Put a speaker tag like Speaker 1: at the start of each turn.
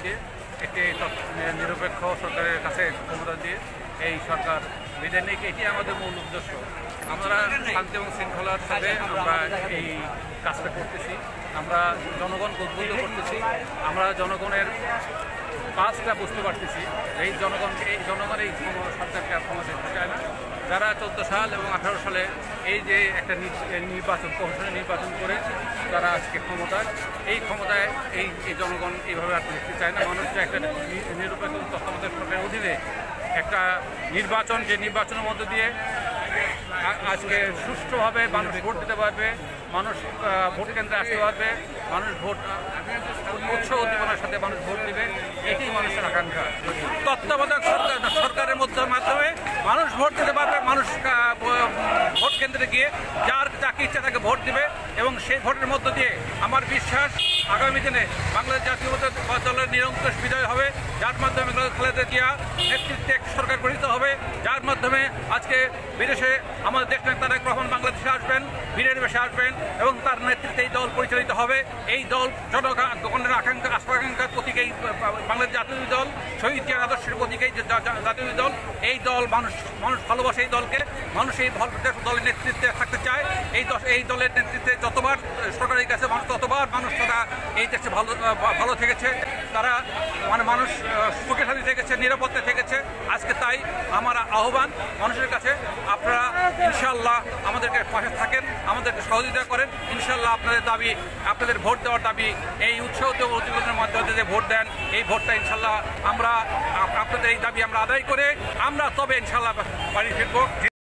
Speaker 1: দিয়ে একটি নিরপেক্ষ সরকারের কাছে ক্ষমতা দিয়ে এই সরকার বিদায় নিয়ে এটি আমাদের মূল উদ্দেশ্য। আমরা শান্তি এবং শৃঙ্খলার সাথে আমরা এই কাজটা করতেছি, আমরা জনগণকে উদ্বুদ্ধ করতেছি, আমরা জনগণের কাজটা বুঝতে পারতেছি। এই জনগণ এই সরকারকে আর ক্ষমতা দিতে চায় না। যারা 14 সাল এবং 18 সালে এই যে একটা নির্বাচন প্রহসনের নির্বাচন করে তারা আজকে ক্ষমতায় এই জনগণ এইভাবে আর দেখতে চায় না। মানুষ যে একটা নিরপেক্ষ তত্ত্বাবধায়ক সরকারের অধীনে একটা নির্বাচন, যে নির্বাচনের মধ্য দিয়ে আজকে সুষ্ঠুভাবে মানুষ ভোট দিতে পারবে, মানুষ ভোট কেন্দ্রে আসতে পারবে, মানুষ ভোট উৎসাহ উদ্দীপনার সাথে মানুষ ভোট দেবে, এটি মানুষের আকাঙ্ক্ষা। তত্ত্বাবধায়ক সরকারের মাধ্যমে মানুষ ভোট দিতে পারবে, মানুষ ভোট কেন্দ্রে গিয়ে যাকে ইচ্ছা তাকে ভোট দিবে এবং সেই ভোটের মধ্য দিয়ে আমার বিশ্বাস আগামী দিনে বাংলাদেশ জাতীয়তাবাদী দলের নিরঙ্কুশ বিজয় হবে, যার মাধ্যমে খালেদা জিয়া নেতৃত্বে সরকার গঠিত হবে, যার মাধ্যমে আজকে বিদেশে আমাদের দেশ নেতা তারেক রহমান বাংলাদেশে আসবেন, বীরের বেশে আসবেন এবং তার নেতৃত্বে এই দল পরিচালিত হবে। এই দল জনগণের আকাঙ্ক্ষার প্রতীক, এই বাংলাদেশ জাতীয় দল শহীদ জিয়ার আদর্শের প্রতীক এই জাতীয় দল। এই দল মানুষ ভালোবাসে, এই দলকে মানুষ এই দলের নেতৃত্বে থাকতে চায়। এই দলের নেতৃত্বে যতবার সরকারের কাছে মানুষ ততবার মানুষ তারা এই দেশে ভালো থেকেছে, তারা মানুষ সুখে শান্তি থেকেছে, নিরাপত্তা থেকেছে। আজকে তাই আমার আহ্বান মানুষের কাছে, আপনারা ইনশাআল্লাহ আমাদেরকে পাশে থাকেন, আমাদেরকে সহযোগিতা করেন। ইনশাআল্লাহ আপনাদের দাবি, আপনাদের ভোট দেওয়ার দাবি, এই উৎসাহ উদ্দীপনার মাধ্যমে যে ভোট দেন, এই ভোটটা ইনশাআল্লাহ আমরা আপনাদের এই দাবি আমরা আদায় করে আমরা তবে ইনশাআল্লাহ বাড়ি ফিরবো।